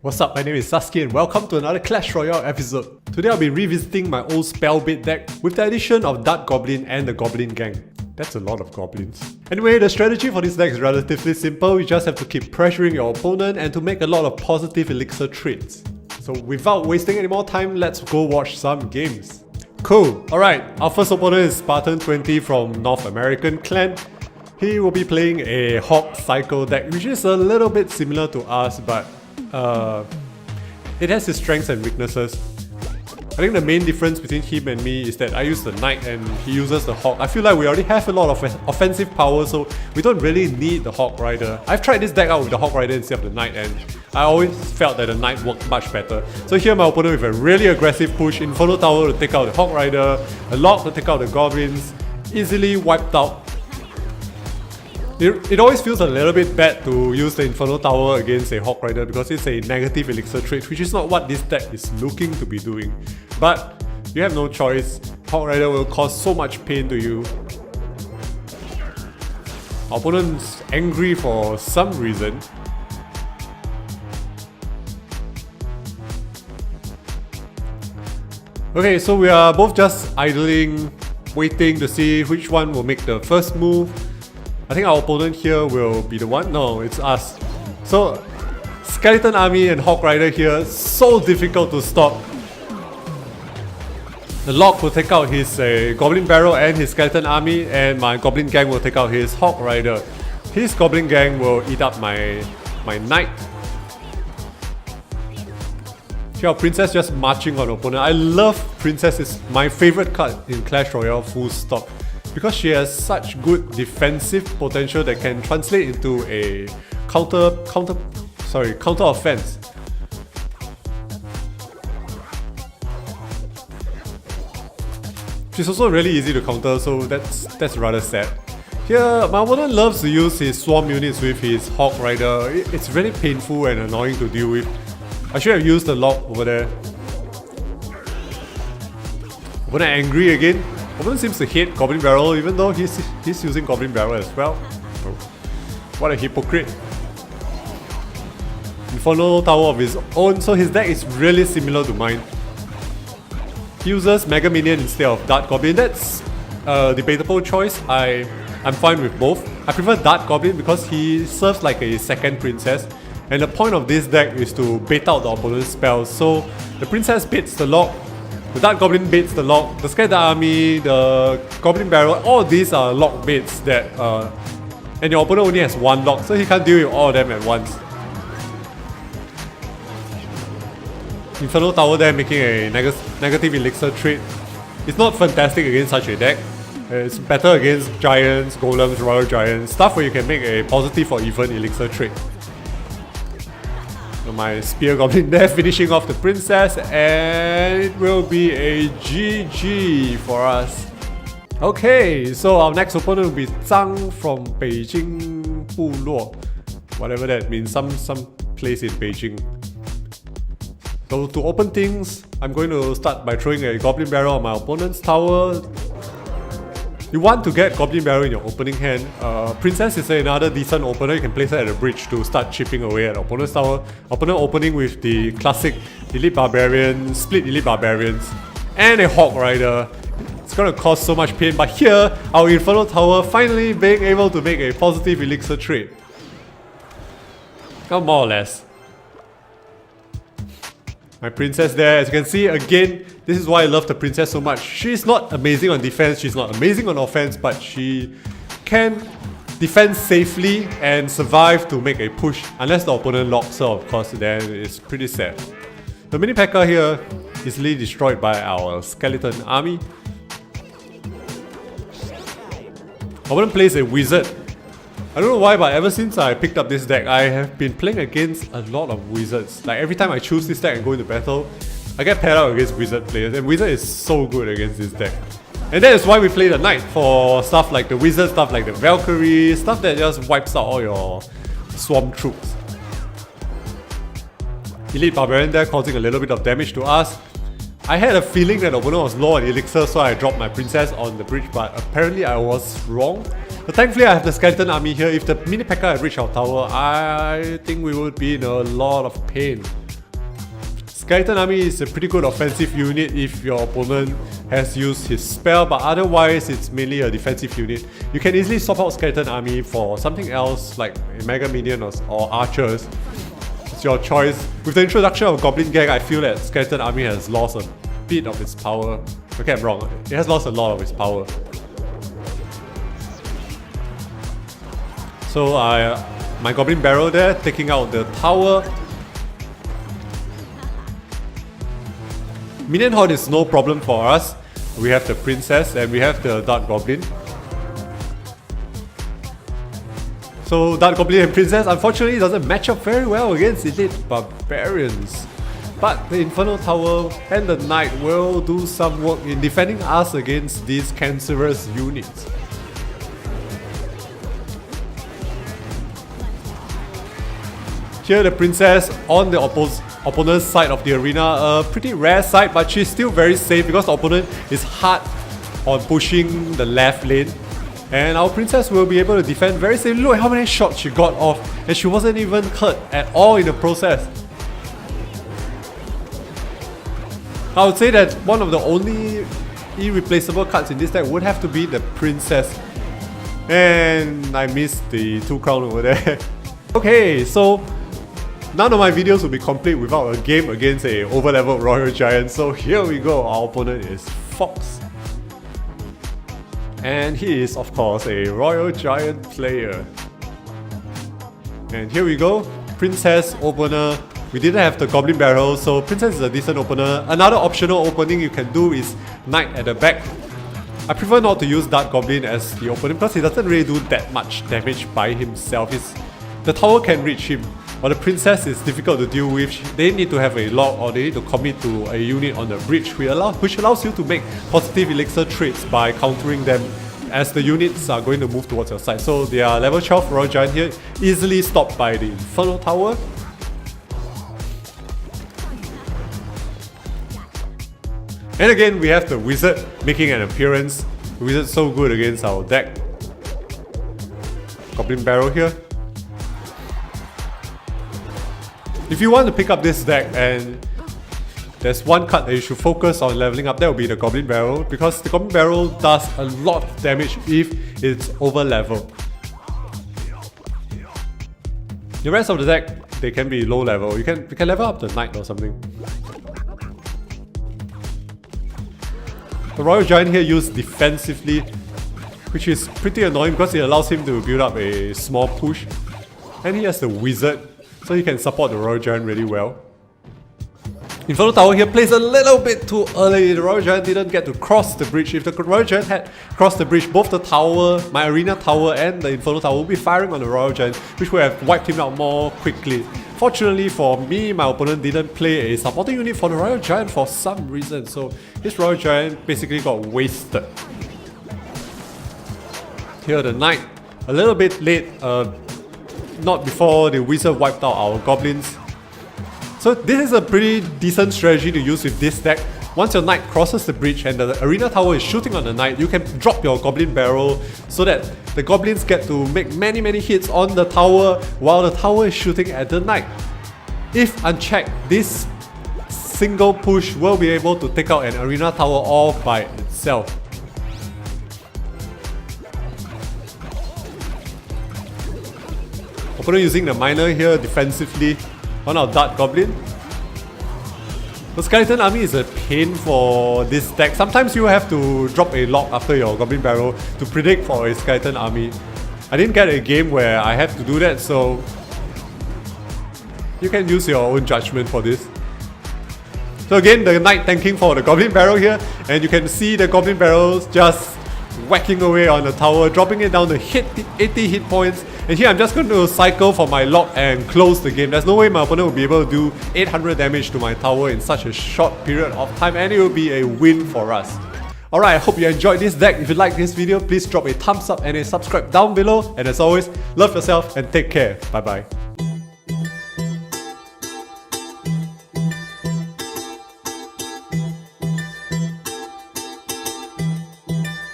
What's up, my name is Sasuke and welcome to another Clash Royale episode. Today I'll be revisiting my old spell-bait deck with the addition of Dark Goblin and the Goblin Gang. That's a lot of goblins. Anyway, the strategy for this deck is relatively simple. You just have to keep pressuring your opponent and to make a lot of positive elixir trades. So without wasting any more time, let's go watch some games. Cool, alright, our first opponent is Spartan20 from North American clan. He will be playing a Hawk Cycle deck, which is a little bit similar to us, but it has its strengths and weaknesses. I think the main difference between him and me is that I use the Knight and he uses the Hawk. I feel like we already have a lot of offensive power, so we don't really need the Hawk Rider. I've tried this deck out with the Hawk Rider instead of the Knight and I always felt that the Knight worked much better. So here my opponent with a really aggressive push, Inferno Tower to take out the Hawk Rider, a Lock to take out the Goblins, easily wiped out. It always feels a little bit bad to use the Inferno Tower against a Hawk Rider because it's a negative elixir trait, which is not what this deck is looking to be doing. But you have no choice. Hawk Rider will cause so much pain to you. Our opponent's angry for some reason. Okay, so we are both just idling, waiting to see which one will make the first move. I think our opponent here will be the one. No, it's us. So, Skeleton Army and Hawk Rider here, so difficult to stop. The Lock will take out his Goblin Barrel and his Skeleton Army, and my Goblin Gang will take out his Hawk Rider. His Goblin Gang will eat up my Knight. Here, our Princess just marching on opponent. I love Princess, it's my favorite card in Clash Royale, full stop. Because she has such good defensive potential that can translate into a counter offense. She's also really easy to counter, so that's rather sad. Here, my opponent loves to use his swarm units with his Hawk Rider. It's really painful and annoying to deal with. I should have used the Lock over there. Opponent angry again. Opponent seems to hate Goblin Barrel even though he's using Goblin Barrel as well. Oh, what a hypocrite. Inferno Tower of his own, so his deck is really similar to mine. He uses Mega Minion instead of Dark Goblin. That's a debatable choice. I'm fine with both. I prefer Dark Goblin because he serves like a second princess. And the point of this deck is to bait out the opponent's spells. So the princess baits the Lock, the Dark Goblin baits the Lock, the Skeleton Army, the Goblin Barrel, all these are Lock baits that and your opponent only has one Lock, so he can't deal with all of them at once. Inferno Tower there making a negative elixir trade. It's not fantastic against such a deck. It's better against Giants, Golems, Royal Giants, stuff where you can make a positive or even elixir trade. My Spear Goblin there finishing off the Princess, and it will be a GG for us. Okay, so our next opponent will be Zhang from Beijing Buluo. Whatever that means, some place in Beijing. So to open things, I'm going to start by throwing a Goblin Barrel on my opponent's tower. You want to get Goblin Barrel in your opening hand. Princess is another decent opener. You can place it at the bridge to start chipping away at the opponent's tower. Opponent opening with the classic Elite Barbarian, split Elite Barbarians, and a Hawk Rider. It's gonna cause so much pain, but here, our Inferno Tower finally being able to make a positive elixir trade. More or less. My Princess there, as you can see, again, this is why I love the Princess so much. She's not amazing on defense, she's not amazing on offense, but she can defend safely and survive to make a push. Unless the opponent locks her, of course, then it's pretty sad. The mini P.E.K.K.A here, easily destroyed by our Skeleton Army. Opponent plays a Wizard. I don't know why, but ever since I picked up this deck, I have been playing against a lot of Wizards. Like every time I choose this deck and go into battle, I get paired out against Wizard players, and Wizard is so good against this deck. And that is why we play the Knight, for stuff like the Wizard, stuff like the Valkyrie, stuff that just wipes out all your Swarm troops. Elite Barbarian there causing a little bit of damage to us. I had a feeling that the opponent was low on elixir, so I dropped my Princess on the bridge, but apparently I was wrong. But thankfully I have the Skeleton Army here. If the mini P.E.K.K.A had reached our tower, I think we would be in a lot of pain. Skeleton Army is a pretty good offensive unit if your opponent has used his spell, but otherwise it's mainly a defensive unit. You can easily swap out Skeleton Army for something else like a Mega Minion or Archers. It's your choice. With the introduction of Goblin Gang, I feel that Skeleton Army has lost a bit of its power. Okay, I'm wrong. It has lost a lot of its power. So my Goblin Barrel there, taking out the tower. Minion Horde is no problem for us. We have the Princess and we have the Dark Goblin. So Dark Goblin and Princess unfortunately doesn't match up very well against Elite Barbarians. But the Inferno Tower and the Knight will do some work in defending us against these cancerous units. Here the Princess on the opponent's side of the arena, a pretty rare sight, but she's still very safe because the opponent is hard on pushing the left lane. And our Princess will be able to defend very safely. Look at how many shots she got off, and she wasn't even hurt at all in the process. I would say that one of the only irreplaceable cards in this deck would have to be the Princess. And I missed the 2 crown over there. Okay, so none of my videos will be complete without a game against a overleveled Royal Giant. So here we go, our opponent is Fox. And he is of course a Royal Giant player. And here we go, Princess opener. We didn't have the Goblin Barrel, so Princess is a decent opener. Another optional opening you can do is Knight at the back. I prefer not to use Dark Goblin as the opponent because he doesn't really do that much damage by himself. The tower can reach him, but the Princess is difficult to deal with. They need to have a lock or they need to commit to a unit on the bridge, which allows you to make positive elixir trades by countering them as the units are going to move towards your side. So they are level 12 Royal Giant here, easily stopped by the Inferno Tower. And again, we have the Wizard making an appearance. The Wizard's so good against our deck. Goblin Barrel here. If you want to pick up this deck and there's one card that you should focus on leveling up, that will be the Goblin Barrel, because the Goblin Barrel does a lot of damage if it's over leveled. The rest of the deck, they can be low level. You can level up the Knight or something. The Royal Giant here used defensively, which is pretty annoying because it allows him to build up a small push. And he has the Wizard, so he can support the Royal Giant really well. Inferno Tower here plays a little bit too early. The Royal Giant didn't get to cross the bridge. If the Royal Giant had crossed the bridge, both the tower, my Arena Tower and the Inferno Tower would be firing on the Royal Giant, which would have wiped him out more quickly. Fortunately for me, my opponent didn't play a supporting unit for the Royal Giant for some reason, so his Royal Giant basically got wasted. Here the Knight, a little bit late, not before the Wizard wiped out our Goblins. So this is a pretty decent strategy to use with this deck. Once your Knight crosses the bridge and the Arena Tower is shooting on the Knight, you can drop your Goblin Barrel so that the Goblins get to make many hits on the tower while the tower is shooting at the Knight. If unchecked, this single push will be able to take out an Arena Tower all by itself. Opponent using the Miner here defensively on our Dark Goblin. The Skeleton Army is a pain for this deck. Sometimes you have to drop a lock after your Goblin Barrel to predict for a Skeleton Army. I didn't get a game where I have to do that, so you can use your own judgment for this. So again, the Knight tanking for the Goblin Barrel here, and you can see the Goblin Barrels just whacking away on the tower, dropping it down to 80 hit points. And here I'm just going to cycle for my lock and close the game. There's no way my opponent will be able to do 800 damage to my tower in such a short period of time, and it will be a win for us. Alright, I hope you enjoyed this deck. If you like this video, please drop a thumbs up and a subscribe down below. And as always, love yourself and take care. Bye bye.